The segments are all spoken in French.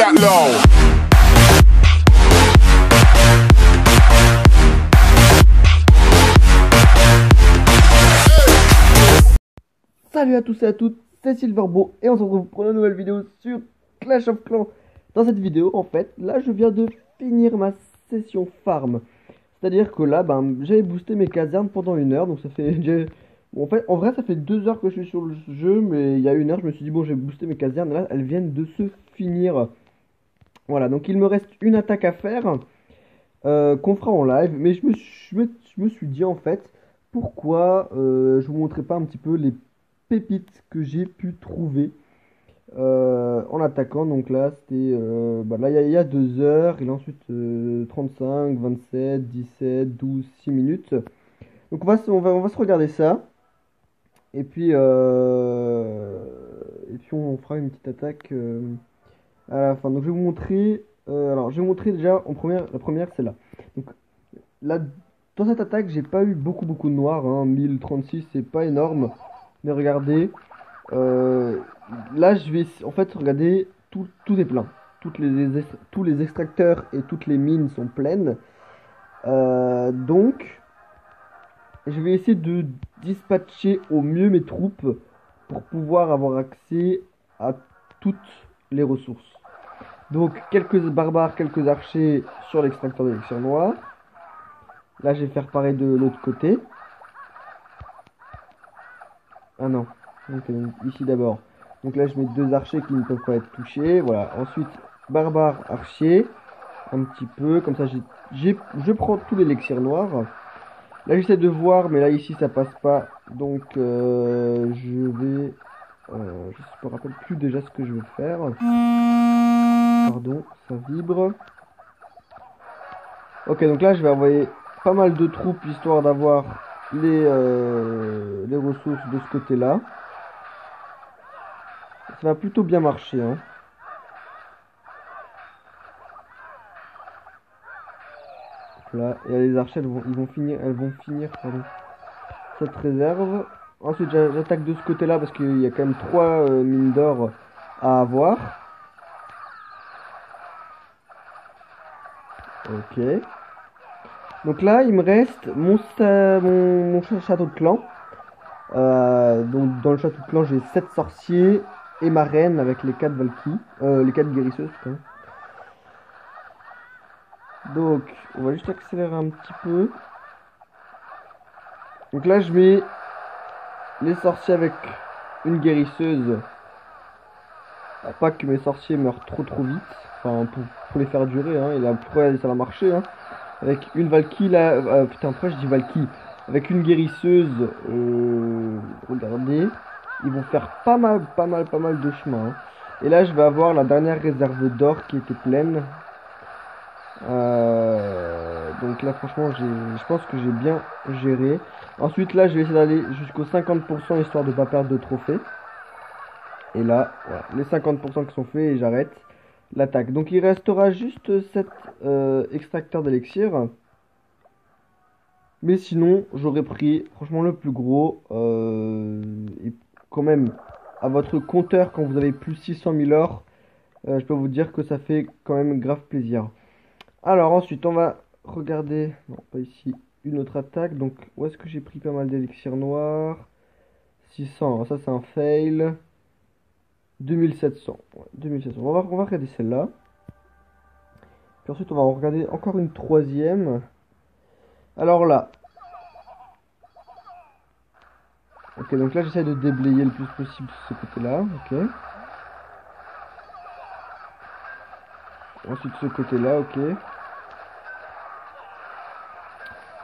that low. Salut à tous et à toutes, c'est Silverbo et on se retrouve pour une nouvelle vidéo sur Clash of Clans. Dans cette vidéo, en fait, là je viens de finir ma session farm. C'est-à-dire que là, j'avais boosté mes casernes pendant 1 heure, donc ça fait... Bon, en vrai, ça fait 2 heures que je suis sur le jeu, mais il y a 1 heure, je me suis dit, bon, j'ai boosté mes casernes, et là, elles viennent de se finir. Voilà, donc il me reste une attaque à faire, qu'on fera en live, mais je me suis dit, en fait, pourquoi je vous montrais pas un petit peu les pépites que j'ai pu trouver en attaquant. Donc là c'était là il y a 2 heures, et là ensuite 35, 27, 17, 12, 6 minutes. Donc on va se regarder ça, et puis on fera une petite attaque à la fin. Donc je vais vous montrer, alors je vais vous montrer déjà la première c'est là. Donc là, dans cette attaque j'ai pas eu beaucoup de noirs, hein. 1036 c'est pas énorme, mais regardez, là je vais en fait regarder, tout est plein, tous les extracteurs et toutes les mines sont pleines, donc je vais essayer de dispatcher au mieux mes troupes pour pouvoir avoir accès à toutes les ressources. Donc quelques barbares, quelques archers sur l'extracteur d'élixir noir. Là je vais faire pareil de l'autre côté. Ah non, okay, donc ici d'abord. Donc là je mets 2 archers qui ne peuvent pas être touchés. Voilà, ensuite barbare, archer, un petit peu, comme ça je prends tout l'élixir noir. Là j'essaie de voir, mais là ici ça passe pas. Donc je vais... je me rappelle plus déjà ce que je vais faire. Pardon, ça vibre. Ok, donc là je vais envoyer pas mal de troupes, histoire d'avoir les ressources de ce côté là. Ça va plutôt bien marcher, hein. Là, et les archers elles vont finir pardon, cette réserve. Ensuite j'attaque de ce côté là parce qu'il y a quand même 3 mines d'or à avoir. Ok. Donc là il me reste mon château de clan. Donc dans le château de clan j'ai 7 sorciers et ma reine avec les 4 valkyries, les 4 guérisseuses putain. Donc on va juste accélérer un petit peu. Donc là je mets les sorciers avec une guérisseuse, pour pas que mes sorciers meurent trop vite, enfin pour les faire durer, hein. Et là après ça va marcher, hein. Avec une valkyrie là, putain après je dis valkyrie, avec une guérisseuse, regardez, ils vont faire pas mal de chemin, hein. Et là je vais avoir la dernière réserve d'or qui était pleine. Donc là franchement je pense que j'ai bien géré. Ensuite là je vais essayer d'aller jusqu'aux 50% histoire de pas perdre de trophées. Et là voilà, les 50% qui sont faits, et j'arrête l'attaque. Donc il restera juste 7 extracteurs d'élixir. Mais sinon j'aurais pris franchement le plus gros, et quand même à votre compteur quand vous avez plus 600 000 or, je peux vous dire que ça fait quand même grave plaisir. Alors ensuite on va regarder, non pas ici, une autre attaque. Donc où est-ce que j'ai pris pas mal d'élixir noir? 600, ça c'est un fail. 2700, ouais, 2700. On va regarder celle-là. Puis ensuite on va en regarder encore une troisième. Alors là, ok, donc là j'essaie de déblayer le plus possible ce côté-là, ok. Ensuite ce côté-là, ok.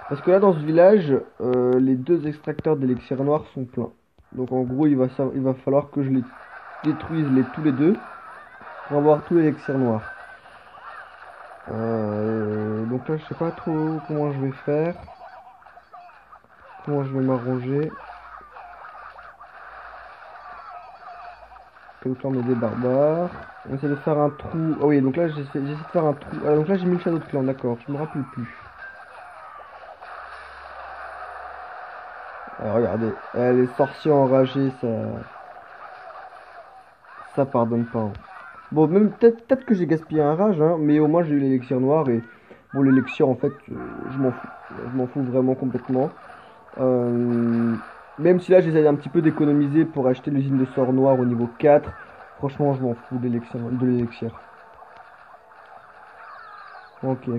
Parce que là dans ce village, les 2 extracteurs d'élixir noir sont pleins. Donc en gros il va falloir que je les détruise tous les deux pour avoir tous les élixirs noirs. Donc là je sais pas trop comment je vais faire, comment je vais m'arranger. Donc là on a des barbares, on essaie de faire un trou. Ah oui, donc là j'essaie de faire un trou. Ah, donc là j'ai mis le château de clan, d'accord, je me rappelle plus. Alors, regardez, les sorciers enragés, ça pardonne pas, hein. Bon, même peut-être que j'ai gaspillé un rage, hein, mais au moins j'ai eu l'élixir noir et bon, l'élixir en fait, je m'en fous. Je m'en fous vraiment complètement. Euh, Même si là j'essaie un petit peu d'économiser pour acheter l'usine de sort noir au niveau 4, franchement je m'en fous de l'élixir. Ok.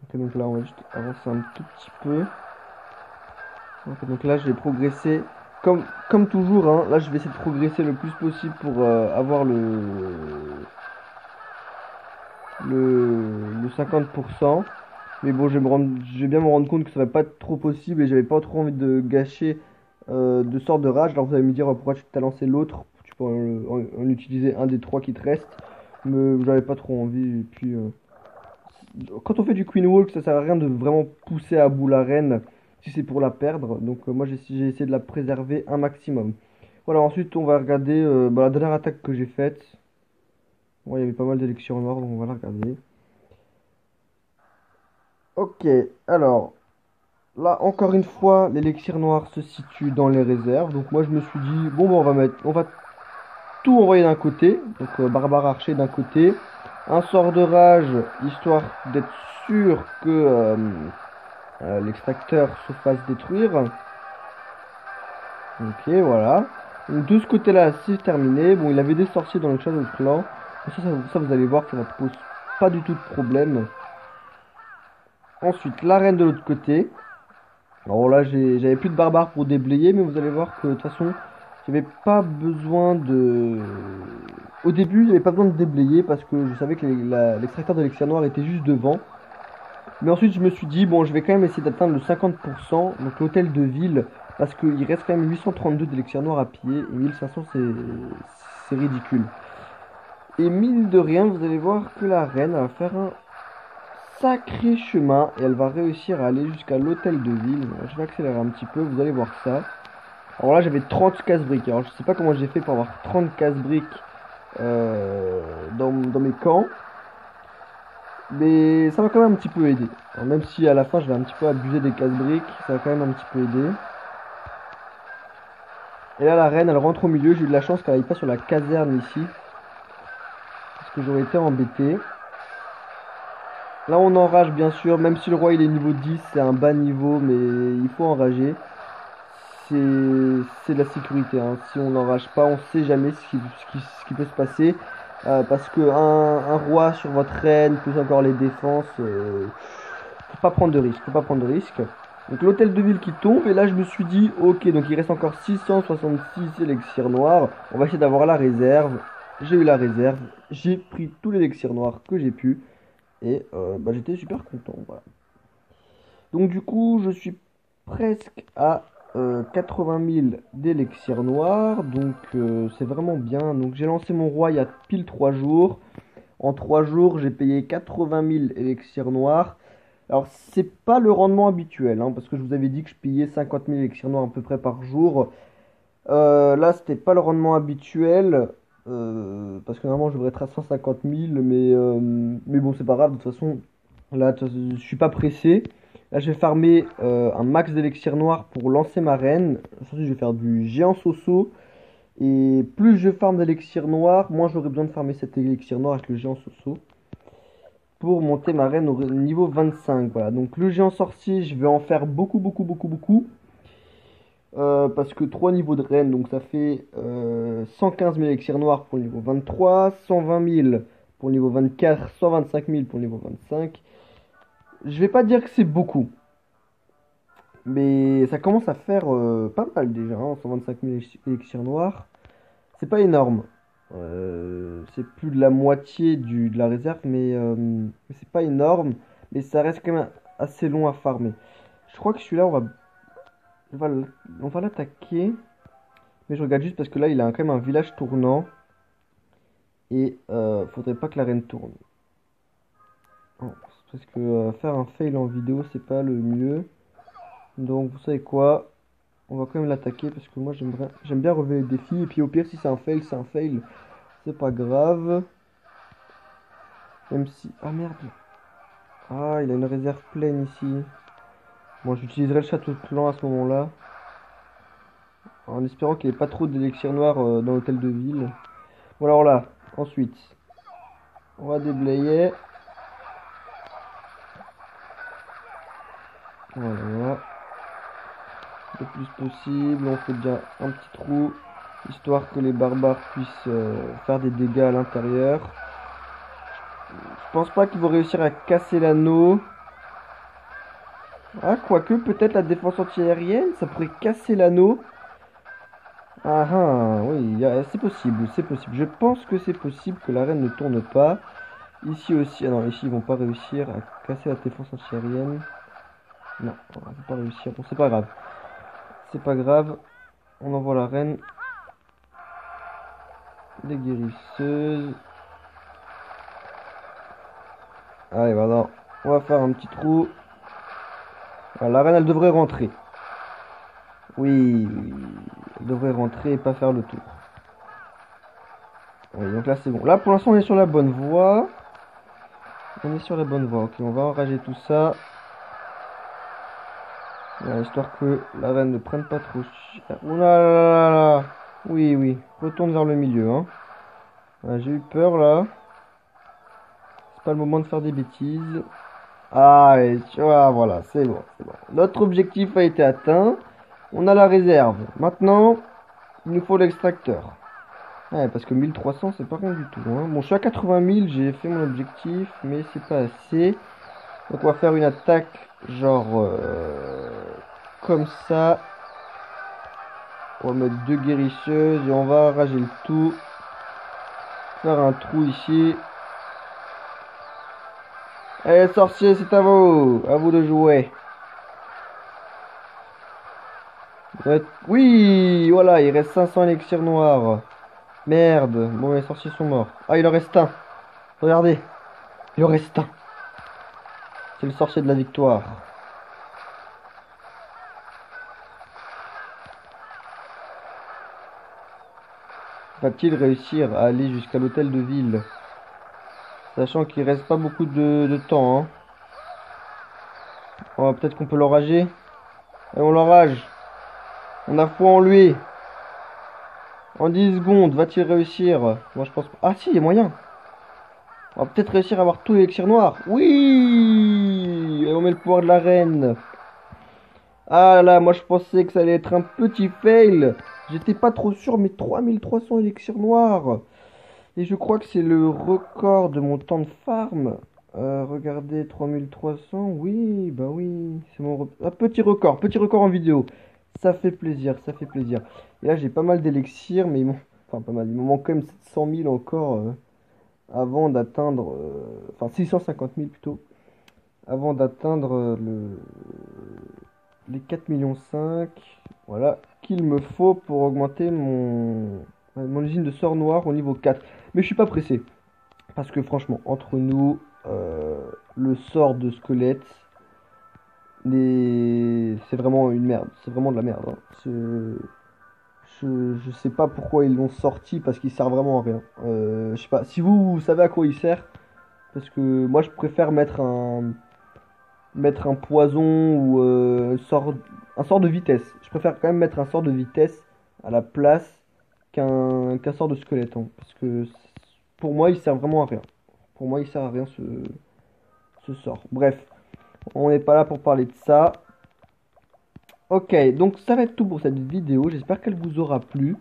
Ok, donc là on va juste avancer un tout petit peu. Ok, donc là je vais progresser comme toujours, hein, là je vais essayer de progresser le plus possible pour avoir le 50%. Mais bon, je vais bien me rendre compte que ça va pas être trop possible et j'avais pas trop envie de gâcher de sorte de rage. Alors vous allez me dire pourquoi tu t'as lancé l'autre, tu peux en utiliser un des trois qui te restent. Mais j'avais pas trop envie. Et puis quand on fait du Queen Walk, ça sert à rien de vraiment pousser à bout la reine si c'est pour la perdre. Donc moi j'ai essayé de la préserver un maximum. Voilà, ensuite on va regarder bah, la dernière attaque que j'ai faite. Bon, il y avait pas mal d'élections noires, donc on va la regarder. Ok, alors là encore une fois, l'élixir noir se situe dans les réserves. Donc moi je me suis dit, bon bah, on va tout envoyer d'un côté. Donc barbare archer d'un côté. Un sort de rage, histoire d'être sûr que l'extracteur se fasse détruire. Ok, voilà. Donc de ce côté-là, c'est terminé. Bon, il avait des sorciers dans le Shadow Clan. Ça, vous allez voir que ça ne pose pas du tout de problème. Ensuite, l'arène de l'autre côté. Alors là, j'avais plus de barbares pour déblayer, mais vous allez voir que de toute façon, j'avais pas besoin de... Au début, il n'y avait pas besoin de déblayer parce que je savais que l'extracteur d'élixir noir était juste devant. Mais ensuite, je me suis dit, bon, je vais quand même essayer d'atteindre le 50%, donc l'hôtel de ville, parce qu'il reste quand même 832 d'élixir noir à piller, et 1500, c'est ridicule. Et mine de rien, vous allez voir que la reine elle va faire un sacré chemin, et elle va réussir à aller jusqu'à l'hôtel de ville. Je vais accélérer un petit peu, vous allez voir ça. Alors là, j'avais 30 casse-briques. Alors, je sais pas comment j'ai fait pour avoir 30 casse-briques dans mes camps. Mais ça m'a quand même un petit peu aidé. Alors, même si à la fin, je vais un petit peu abuser des casse-briques, ça va quand même un petit peu aidé. Et là, la reine, elle rentre au milieu. J'ai eu de la chance qu'elle aille pas sur la caserne ici. Parce que j'aurais été embêté. Là, on enrage, bien sûr. Même si le roi, il est niveau 10, c'est un bas niveau, mais il faut enrager. C'est de la sécurité, hein. Si on n'enrage pas, on sait jamais ce qui peut se passer. Parce que un roi sur votre reine, plus encore les défenses, faut pas prendre de risque. Faut pas prendre de risque. Donc l'hôtel de ville qui tombe, et là je me suis dit, ok, donc il reste encore 666 élixirs noirs. On va essayer d'avoir la réserve. J'ai eu la réserve. J'ai pris tous les élixirs noirs que j'ai pu. Et bah, j'étais super content. Voilà. Donc du coup, je suis presque à 80 000 d'élixir noir. Donc c'est vraiment bien. Donc j'ai lancé mon roi il y a pile 3 jours. En 3 jours, j'ai payé 80 000 élixirs noirs. Alors c'est pas le rendement habituel, hein, parce que je vous avais dit que je payais 50 000 élixirs noirs à peu près par jour. Là, c'était pas le rendement habituel. Parce que normalement, je devrais être à 150 000. Mais bon, c'est pas grave. De toute façon, là, je suis pas pressé. Là, je vais farmer un max d'élixir noir pour lancer ma reine. Ensuite, je vais faire du géant Soso. Et plus je farme d'élixir noir, moins j'aurai besoin de farmer cet élixir noir avec le géant Soso. Pour monter ma reine au niveau 25. Voilà. Donc, le géant sorcier, je vais en faire beaucoup, beaucoup, beaucoup, beaucoup. Parce que 3 niveaux de reine, donc ça fait 115 000 élixirs noirs pour le niveau 23, 120 000 pour le niveau 24, 125 000 pour le niveau 25. Je vais pas dire que c'est beaucoup, mais ça commence à faire pas mal déjà, hein, 125 000 élixirs noirs. C'est pas énorme. C'est plus de la moitié de la réserve, mais c'est pas énorme. Mais ça reste quand même assez long à farmer. Je crois que celui-là, on va, on va l'attaquer. Mais je regarde juste parce que là, il a quand même un village tournant. Et faudrait pas que la reine tourne. Oh, parce que faire un fail en vidéo, c'est pas le mieux. Donc, vous savez quoi? On va quand même l'attaquer parce que moi, j'aime bien relever les défis. Et puis, au pire, si c'est un fail, c'est un fail. c'est pas grave. Même si... Ah merde. Ah, il a une réserve pleine ici. Bon, j'utiliserai le château de clan à ce moment-là. En espérant qu'il n'y ait pas trop d'élixir noir dans l'hôtel de ville. Bon alors là, ensuite, on va déblayer. Voilà. Le plus possible, on fait déjà un petit trou, histoire que les barbares puissent faire des dégâts à l'intérieur. Je pense pas qu'ils vont réussir à casser l'anneau. Ah, quoique, peut-être la défense anti-aérienne, ça pourrait casser l'anneau. Ah ah, oui, c'est possible, c'est possible. Je pense que c'est possible que la reine ne tourne pas. Ici aussi, ah non, ici ils vont pas réussir à casser la défense anti-aérienne. Non, on va pas réussir. Bon, c'est pas grave. C'est pas grave. On envoie la reine. Des guérisseuses. Allez, voilà. On va faire un petit trou. Voilà, la reine, elle devrait rentrer. Oui, elle devrait rentrer et pas faire le tour. Oui, donc là, c'est bon. Là, pour l'instant, on est sur la bonne voie. On est sur la bonne voie. Ok, on va enrager tout ça. Voilà, histoire que la reine ne prenne pas trop cher. Ouh là là là là. Oui, oui. Retourne vers le milieu, hein. Voilà, j'ai eu peur, là. C'est pas le moment de faire des bêtises. Ah, et tu vois, voilà, c'est bon, c'est bon. Notre objectif a été atteint. On a la réserve. Maintenant, il nous faut l'extracteur. Ouais, parce que 1300, c'est pas rien du tout, hein. Bon, je suis à 80 000, j'ai fait mon objectif, mais c'est pas assez. Donc, on va faire une attaque, genre, comme ça. On va mettre 2 guérisseuses et on va rager le tout. Faire un trou ici. Allez, sorcier, c'est à vous. À vous de jouer. Oui, voilà, il reste 500 élixirs noirs. Merde. Bon, les sorciers sont morts. Ah, il en reste un. Regardez. Il en reste un. C'est le sorcier de la victoire. Va-t-il réussir à aller jusqu'à l'hôtel de ville? Sachant qu'il reste pas beaucoup de temps, hein. Peut-être qu'on peut l'enrager. Allez, on l'enrage. On a foi en lui. En 10 secondes, va-t-il réussir? Moi, je pense pas. Ah, si, il y a moyen. On va peut-être réussir à avoir tout l'élixir noir. Oui! Et on met le pouvoir de la reine. Ah là, moi je pensais que ça allait être un petit fail. J'étais pas trop sûr, mais 3300 élixirs noirs. Et je crois que c'est le record de mon temps de farm. Regardez, 3300. Oui, bah oui. C'est un petit record en vidéo. Ça fait plaisir, ça fait plaisir. Et là, j'ai pas mal d'élixirs, mais enfin, pas mal. Il me manque quand même 700 000 encore avant d'atteindre. Enfin, 650 000 plutôt. Avant d'atteindre les 4,5 millions. Voilà, qu'il me faut pour augmenter mon usine de sort noir au niveau 4. Mais je suis pas pressé. Parce que franchement, entre nous, le sort de squelette, c'est vraiment une merde. C'est vraiment de la merde, hein. Je sais pas pourquoi ils l'ont sorti parce qu'il sert vraiment à rien. Je sais pas, si vous savez à quoi il sert, parce que moi je préfère mettre un poison ou un sort de vitesse. Je préfère quand même mettre un sort de vitesse à la place qu'un sort de squelette, hein, parce que pour moi il sert vraiment à rien. Pour moi il sert à rien ce sort. Bref, on n'est pas là pour parler de ça. Ok, donc ça va être tout pour cette vidéo. J'espère qu'elle vous aura plu.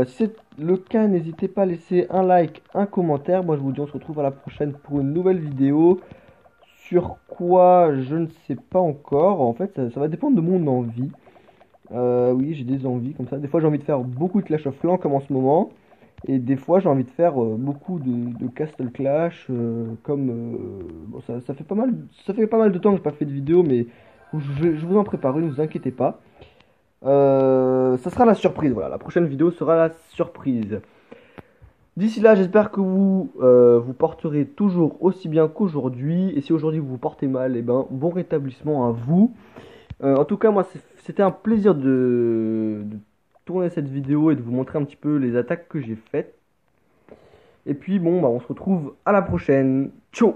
Si c'est le cas, n'hésitez pas à laisser un like, un commentaire. Moi je vous dis on se retrouve à la prochaine pour une nouvelle vidéo. Sur quoi, je ne sais pas encore. En fait, ça va dépendre de mon envie. Oui, j'ai des envies comme ça. Des fois, j'ai envie de faire beaucoup de Clash of Clans comme en ce moment. Et des fois, j'ai envie de faire beaucoup de Castle Clash. Bon, ça fait pas mal de temps que j'ai pas fait de vidéo, mais je vous en prépare une, ne vous inquiétez pas. Ça sera la surprise. Voilà, la prochaine vidéo sera la surprise. D'ici là, j'espère que vous vous porterez toujours aussi bien qu'aujourd'hui. Et si aujourd'hui vous vous portez mal, eh ben, bon rétablissement à vous. En tout cas, moi, c'était un plaisir de tourner cette vidéo et de vous montrer un petit peu les attaques que j'ai faites. Et puis bon, bah, on se retrouve à la prochaine. Ciao!